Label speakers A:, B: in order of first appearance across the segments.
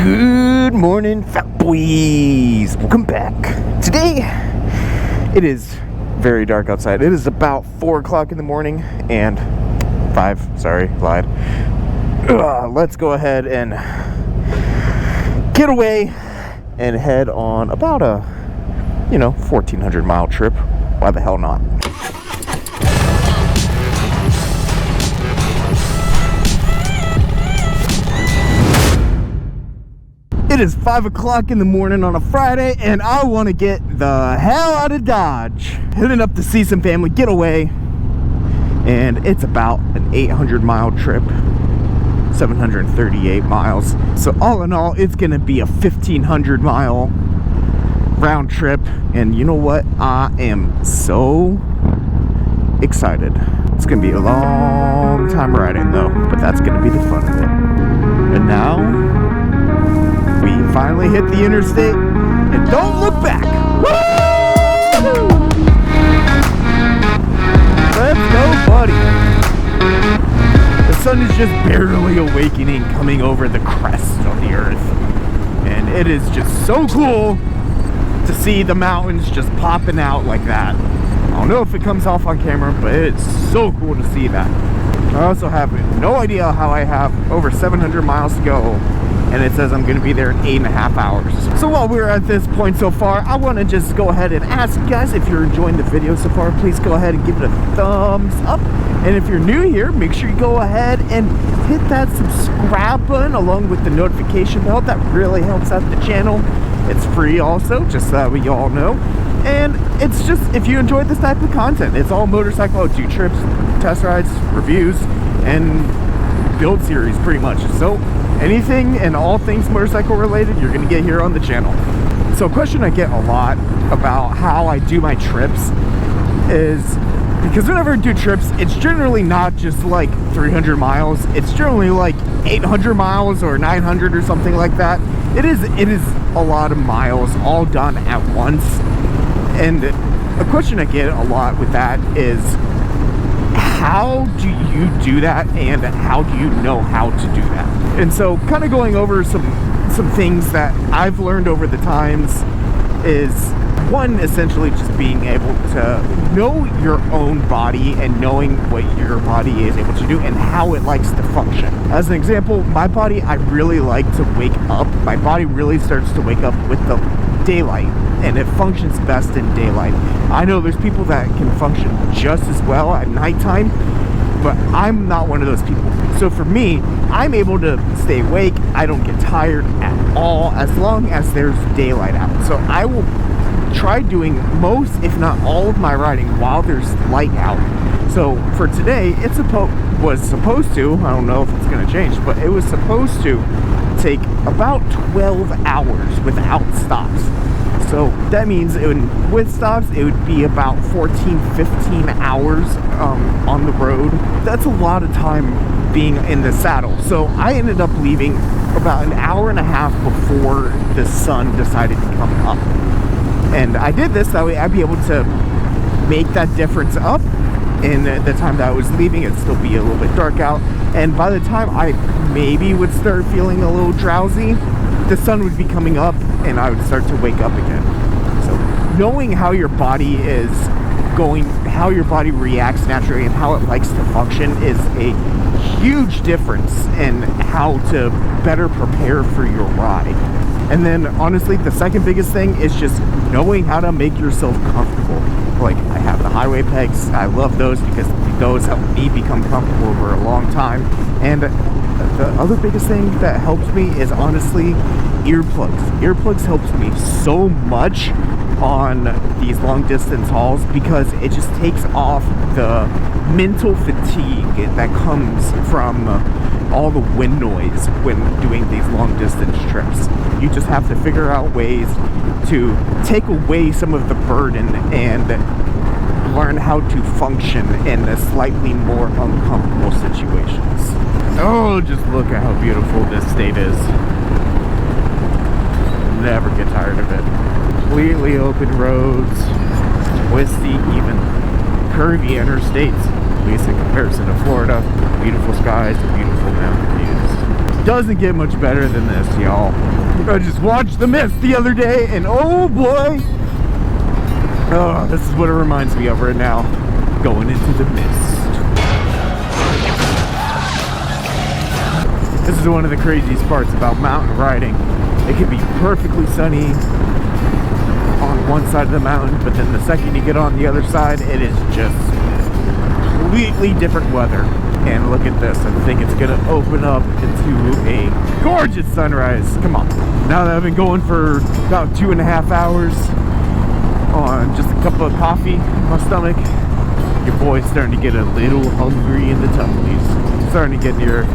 A: Good morning, fat boys. Welcome back. Today, it is very dark outside. It is about 4 o'clock in the morning and 5, sorry, lied. Let's go ahead and get away and head on about a, 1,400 mile trip. Why the hell not? It is 5 o'clock in the morning on a Friday, and I want to get the hell out of Dodge. Heading up to see some family, get away. And it's about an 800 mile trip, 738 miles. So all in all, it's going to be a 1,500 mile round trip. And you know what? I am so excited. It's going to be a long time riding though, but that's going to be the fun of it. And now we finally hit the interstate, and don't look back. Woo! Let's go, buddy. The sun is just barely awakening, coming over the crest of the earth. And it is just so cool to see the mountains just popping out like that. I don't know if it comes off on camera, but it's so cool to see that. I also have no idea how I have over 700 miles to go, and it says I'm going to be there in 8.5 hours. So while we're at this point so far, I want to just go ahead and ask you guys, if you're enjoying the video so far, please go ahead and give it a thumbs up. And if you're new here, make sure you go ahead and hit that subscribe button along with the notification bell. That really helps out the channel. It's free also, just so that we all know. And it's just, if you enjoy this type of content, it's all motorcycle do trips, test rides, reviews, and build series pretty much. So anything and all things motorcycle related, you're going to get here on the channel. So a question I get a lot about how I do my trips is, because whenever I do trips, it's generally not just like 300 miles. It's generally like 800 miles or 900 or something like that. It is a lot of miles all done at once. And a question I get a lot with that is, how do you do that, and how do you know how to do that? And so kind of going over some things that I've learned over the times is, one, essentially just being able to know your own body and knowing what your body is able to do and how it likes to function. As an example, my body, I really like to wake up. My body really starts to wake up with the daylight, and it functions best in daylight. I know there's people that can function just as well at nighttime, but I'm not one of those people. So for me, I'm able to stay awake. I don't get tired at all as long as there's daylight out. So I will try doing most, if not all, of my riding while there's light out. So for today, was supposed to, I don't know if it's going to change, but it was supposed to take about 12 hours without stops. So that means with stops, it would be about 14-15 hours on the road. That's a lot of time being in the saddle. So I ended up leaving about an hour and a half before the sun decided to come up. And I did this that way I'd be able to make that difference up in the time that I was leaving. It'd still be a little bit dark out. And by the time I maybe would start feeling a little drowsy, the sun would be coming up and I would start to wake up again. So knowing how your body is going, how your body reacts naturally and how it likes to function is a huge difference in how to better prepare for your ride. And then honestly, the second biggest thing is just knowing how to make yourself comfortable. Like, I have the highway pegs. I love those because those help me become comfortable over a long time. And the other biggest thing that helps me is honestly earplugs. Earplugs helps me so much on these long distance hauls because it just takes off the mental fatigue that comes from all the wind noise when doing these long distance trips. You just have to figure out ways to take away some of the burden and learn how to function in a slightly more uncomfortable situations. Oh, just look at how beautiful this state is. Never get tired of it. Completely open roads, twisty, even curvy interstates, at least in comparison to Florida. Beautiful skies and beautiful mountain views. Doesn't get much better than this, y'all. I just watched The Mist the other day, and oh boy, oh, this is what it reminds me of right now. Going into the mist. This is one of the craziest parts about mountain riding. It can be perfectly sunny on one side of the mountain, but then the second you get on the other side, it is just completely different weather. And look at this, I think it's gonna open up into a gorgeous sunrise. Come on. Now that I've been going for about 2.5 hours on just a cup of coffee in my stomach, your boy's starting to get a little hungry in the tumblies. Starting to get near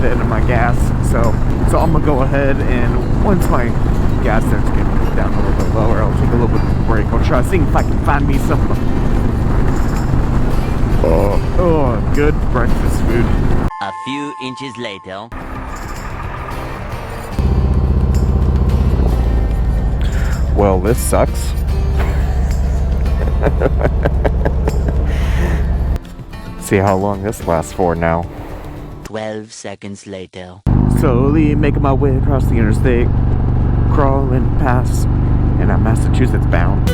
A: the end of my gas. So I'm gonna go ahead, and once my gas starts getting down a little bit lower, I'll take a little bit of a break. I'll try to see if I can find me some good breakfast food.
B: A few inches later.
A: Well, this sucks. See how long this lasts for now.
B: 12 seconds later.
A: Slowly making my way across the interstate, crawling past, and I'm Massachusetts bound.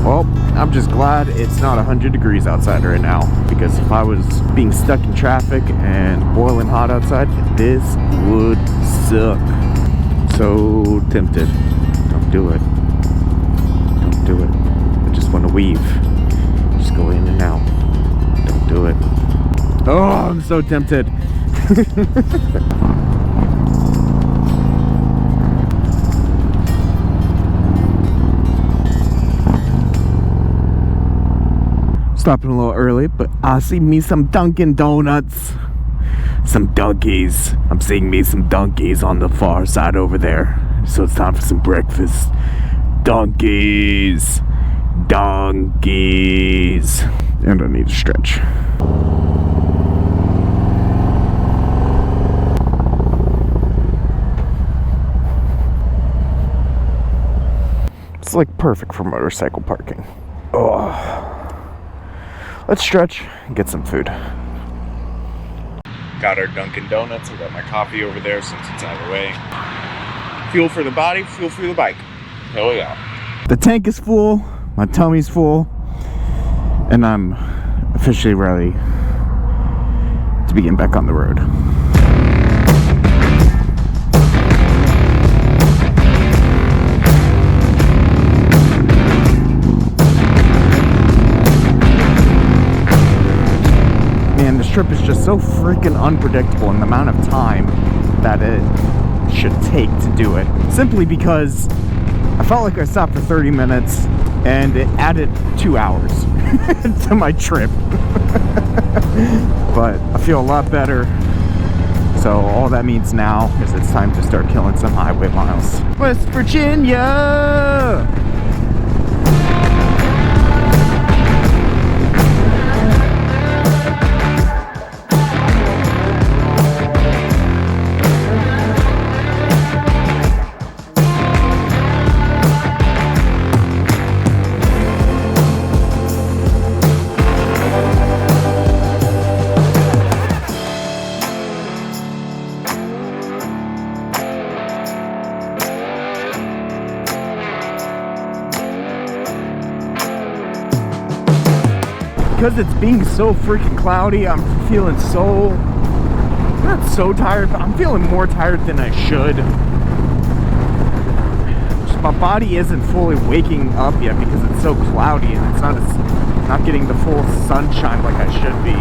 A: Well, I'm just glad it's not 100 degrees outside right now, because if I was being stuck in traffic and boiling hot outside, this would suck. So tempted. Don't do it. Don't do it. I just want to weave. Just go in and out. Don't do it. Oh, I'm so tempted. Stopping a little early, but I see me some Dunkin' Donuts. Some donkeys. I'm seeing me some donkeys on the far side over there. So it's time for some breakfast. Donkeys. Donkeys. And I need to stretch. It's like perfect for motorcycle parking. Oh. Let's stretch and get some food. Got our Dunkin' Donuts. I got my coffee over there since it's out of the way. Fuel for the body, fuel for the bike. Hell yeah. The tank is full, my tummy's full, and I'm officially ready to begin back on the road. Man, this trip is just so freaking unpredictable in the amount of time that it should take to do it. Simply because I felt like I stopped for 30 minutes and it added 2 hours to my trip. But I feel a lot better. So all that means now is it's time to start killing some highway miles. West Virginia! Because it's being so freaking cloudy, I'm feeling not so tired, but I'm feeling more tired than I should. Just my body isn't fully waking up yet because it's so cloudy and it's not getting the full sunshine like I should be.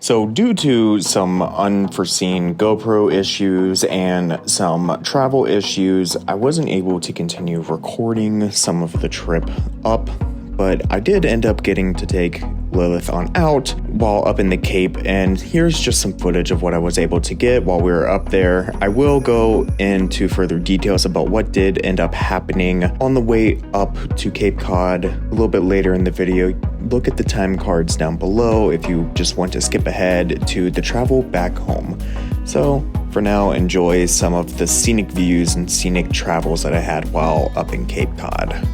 C: So due to some unforeseen GoPro issues and some travel issues, I wasn't able to continue recording some of the trip up, but I did end up getting to take Lilith on out while up in the Cape, and here's just some footage of what I was able to get while we were up there. I will go into further details about what did end up happening on the way up to Cape Cod a little bit later in the video. Look at the time cards down below if you just want to skip ahead to the travel back home. So for now, enjoy some of the scenic views and scenic travels that I had while up in Cape Cod.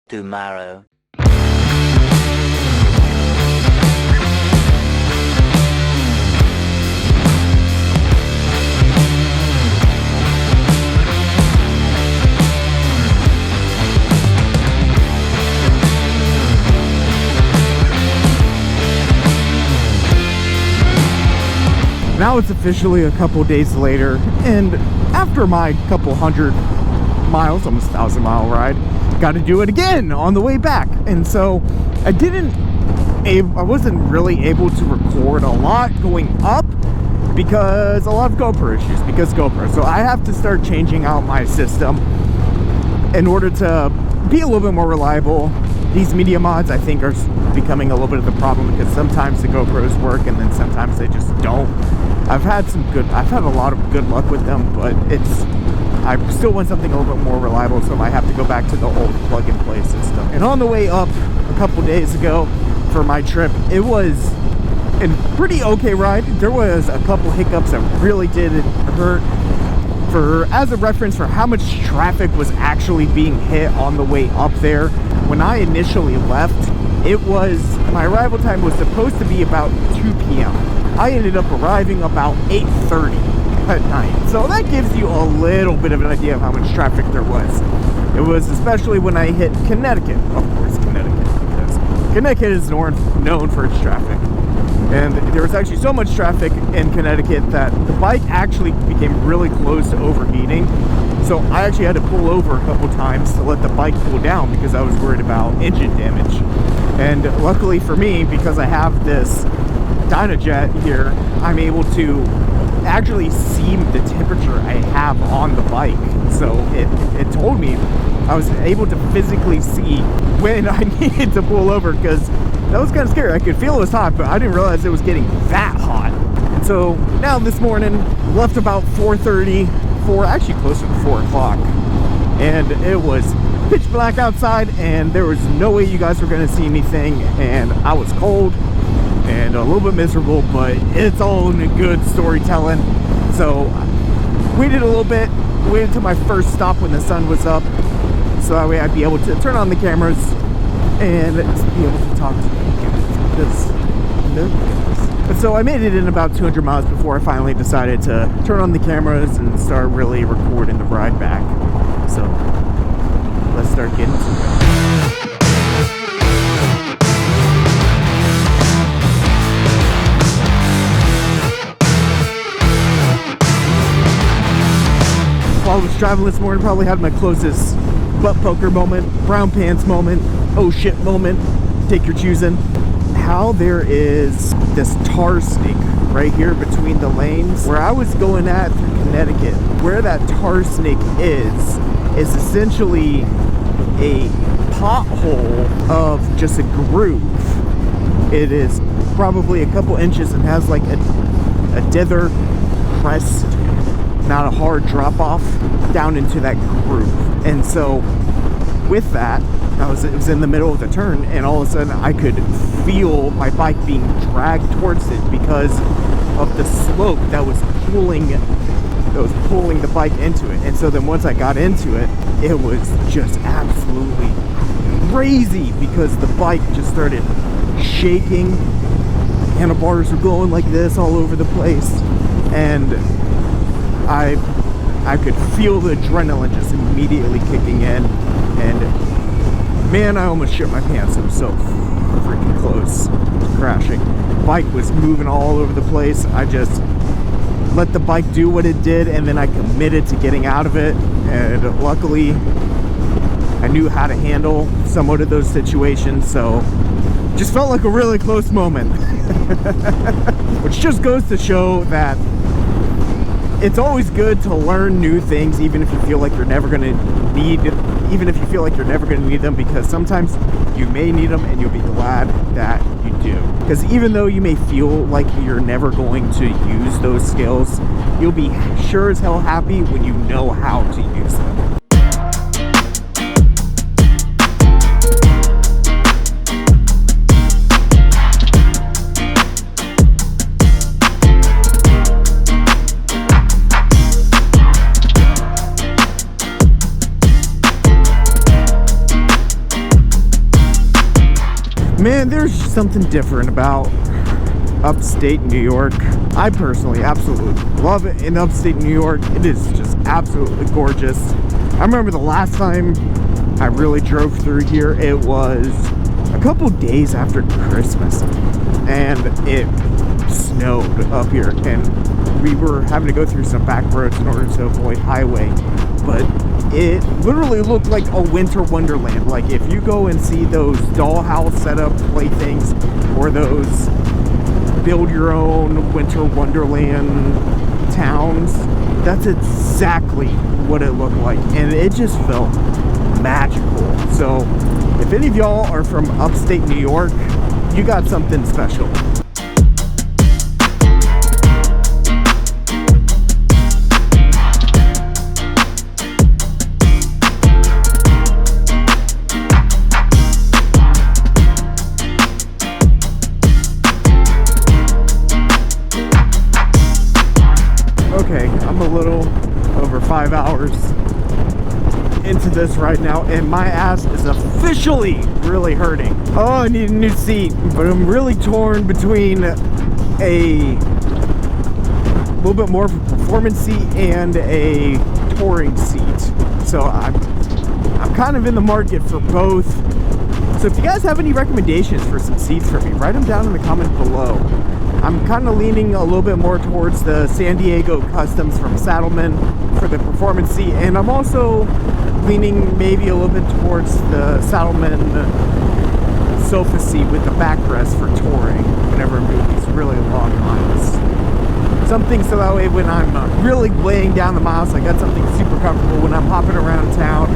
B: Tomorrow.
A: Now it's officially a couple days later, and after my couple hundred miles, almost 1,000-mile ride, got to do it again on the way back. And so I wasn't really able to record a lot going up because a lot of GoPro issues, so I have to start changing out my system in order to be a little bit more reliable. These media mods, I think, are becoming a little bit of the problem because sometimes the GoPros work and then sometimes they just don't. I've had a lot of good luck with them, but I still want something a little bit more reliable, so I have to go back to the old plug-and-play system. And on the way up a couple days ago for my trip, it was a pretty okay ride. There was a couple hiccups that really did hurt. As a reference for how much traffic was actually being hit on the way up there, when I initially left, my arrival time was supposed to be about 2 p.m. I ended up arriving about 8:30 at night. So that gives you a little bit of an idea of how much traffic there was. It was especially when I hit Connecticut. Of course, Connecticut, because Connecticut is known for its traffic. And there was actually so much traffic in Connecticut that the bike actually became really close to overheating. So I actually had to pull over a couple times to let the bike cool down because I was worried about engine damage. And luckily for me, because I have this Dynajet here, I'm able to actually see the temperature I have on the bike. So it told me, I was able to physically see when I needed to pull over, because that was kind of scary. I could feel it was hot, but I didn't realize it was getting that hot. And so now this morning, left about 4:30, actually closer to 4 o'clock. And it was pitch black outside, and there was no way you guys were going to see anything, and I was cold and a little bit miserable, but it's all in good storytelling. So waited a little bit, waited until my first stop when the sun was up, so that way I'd be able to turn on the cameras and be able to talk to you guys, because no guys. But so I made it in about 200 miles before I finally decided to turn on the cameras and start really recording the ride back. So let's start getting to it. While I was driving this morning, probably had my closest butt poker moment, brown pants moment, oh shit moment, take your choosing. How there is this tar snake right here between the lanes where I was going at through Connecticut. Where that tar snake is essentially a pothole of just a groove. It is probably a couple inches and has like a dither crest, not a hard drop off down into that groove. And so with that, it was in the middle of the turn, and all of a sudden I could feel my bike being dragged towards it because of the slope that was pulling the bike into it. And so then once I got into it, it was just absolutely crazy because the bike just started shaking. Handlebars were going like this all over the place, and I could feel the adrenaline just immediately kicking in, and man, I almost shit my pants. It was so freaking close to crashing. Bike was moving all over the place. I just let the bike do what it did, and then I committed to getting out of it, and luckily I knew how to handle somewhat of those situations, so just felt like a really close moment. Which just goes to show that it's always good to learn new things, even if you feel like you're never going to need them, because sometimes you may need them and you'll be glad that you do. Because even though you may feel like you're never going to use those skills, you'll be sure as hell happy when you know how to use them. Man, there's something different about upstate New York. I personally absolutely love it in upstate New York. It is just absolutely gorgeous. I remember the last time I really drove through here, it was a couple days after Christmas, and it snowed up here, and we were having to go through some back roads in order to avoid highway, but it literally looked like a winter wonderland. Like if you go and see those dollhouse setup playthings or those build your own winter wonderland towns, that's exactly what it looked like, and it just felt magical. So if any of y'all are from upstate New York, you got something special. Okay, I'm a little over 5 hours into this right now, and my ass is officially really hurting. Oh, I need a new seat, but I'm really torn between a little bit more of a performance seat and a touring seat. So I'm kind of in the market for both. So if you guys have any recommendations for some seats for me, write them down in the comments below. I'm kind of leaning a little bit more towards the San Diego Customs from Saddlemen for the performance seat, and I'm also leaning maybe a little bit towards the Saddlemen sofa seat with the backrest for touring whenever I'm doing these really long miles. Something so that way when I'm really laying down the miles, I got something super comfortable when I'm hopping around town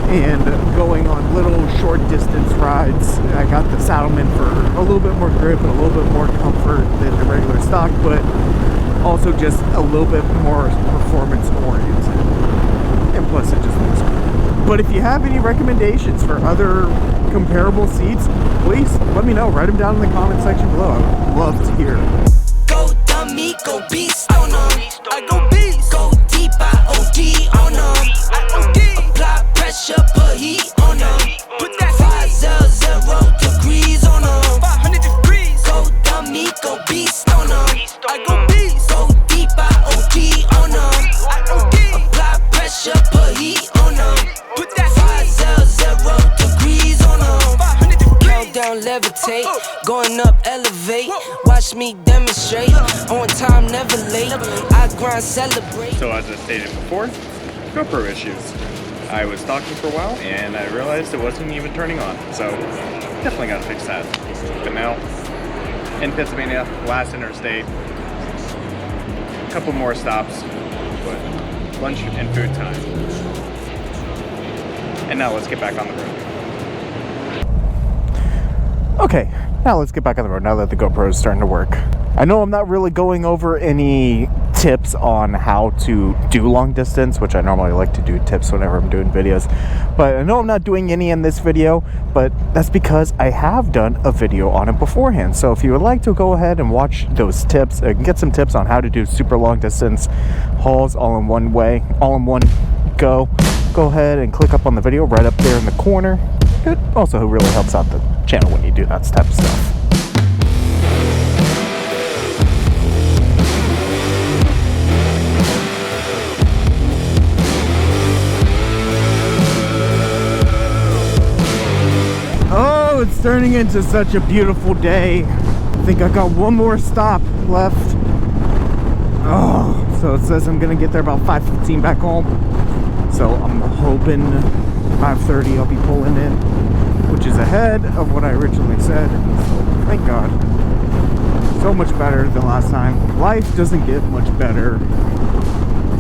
A: and going on little short distance rides. I got the Saddlemen for a little bit more grip and a little bit more comfort than the regular stock, but also just a little bit more performance oriented. And plus it just looks cool. But if you have any recommendations for other comparable seats, please let me know. Write them down in the comment section below. I would love to hear.
D: Go dummy, go beast on them. I go beast. Go deep, I OD on them. I OD. Apply pressure, put heat on them. Put that 500 degrees on them. 500 degrees. Go dummy, go beast on them. I go beast. Go deep, I OD on them. I OD. Apply pressure, put heat on them. Put that 500 degrees on them. 500 degrees. Countdown, levitate. Going up, elevate. Watch me demonstrate. On time, never late. I grind, celebrate.
C: So as I stated before, GoPro issues. I was talking for a while and I realized it wasn't even turning on. So definitely got to fix that. But now, in Pennsylvania, last interstate, a couple more stops, but lunch and food time. And now let's get back on the road.
A: Okay, now let's get back on the road now that the GoPro is starting to work. I know I'm not really going over any tips on how to do long distance, which I normally like to do tips whenever I'm doing videos, but I know I'm not doing any in this video, but that's because I have done a video on it beforehand. So if you would like to go ahead and watch those tips and get some tips on how to do super long distance hauls all in one go ahead and click up on the video right up there in the corner. It also really helps out the channel when you do that type of stuff. Oh, it's turning into such a beautiful day. I think I got one more stop left. Oh, so it says I'm gonna get there about 5:15 back home. So I'm hoping 5:30 I'll be pulling in, which is ahead of what I originally said. So thank God. So much better than last time. Life doesn't get much better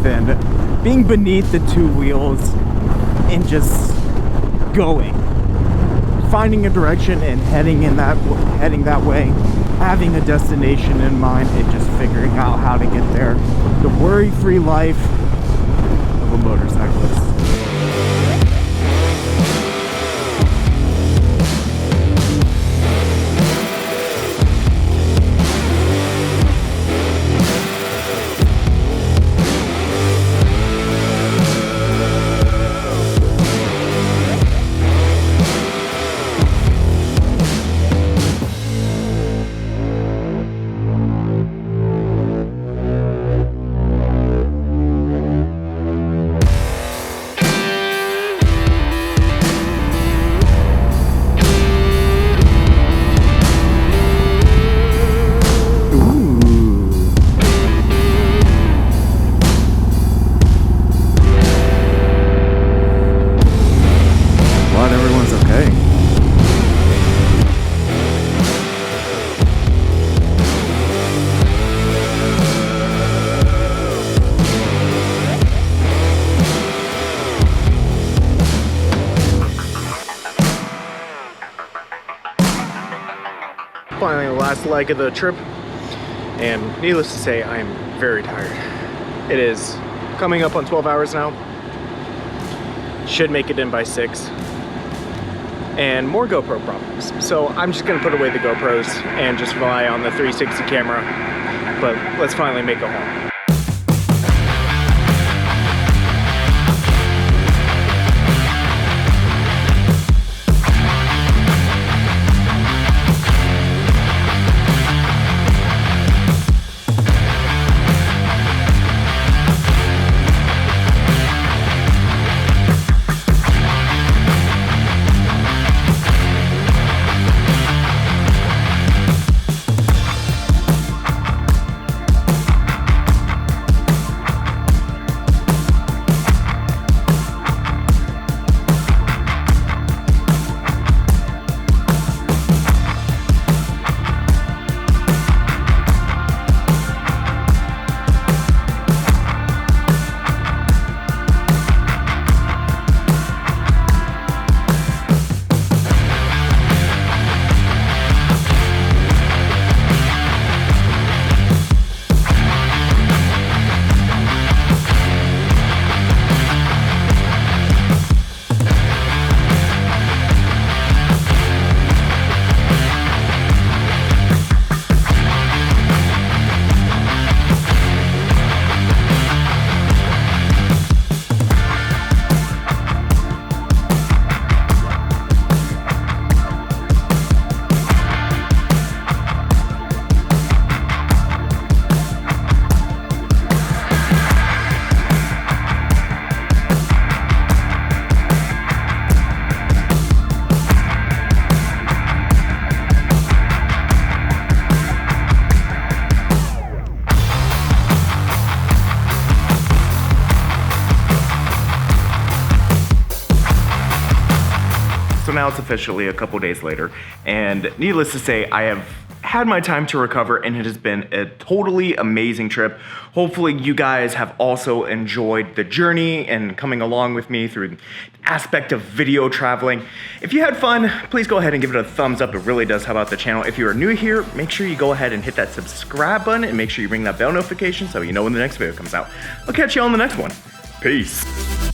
A: than being beneath the two wheels and just going. Finding a direction and heading that way, having a destination in mind and just figuring out how to get there. The worry-free life of a motorcyclist. Finally, the last leg of the trip, and needless to say, I am very tired. It is coming up on 12 hours now. Should make it in by 6. And more GoPro problems. So I'm just gonna put away the GoPros and just rely on the 360 camera. But let's finally make it home. now it's officially a couple days later, and needless to say, I have had my time to recover, and it has been a totally amazing trip. Hopefully you guys have also enjoyed the journey and coming along with me through the aspect of video traveling. If you had fun, please go ahead and give it a thumbs up. It really does help out the channel. If you are new here, make sure you go ahead and hit that subscribe button and make sure you ring that bell notification so you know when the next video comes out. I'll catch you on the next one. Peace.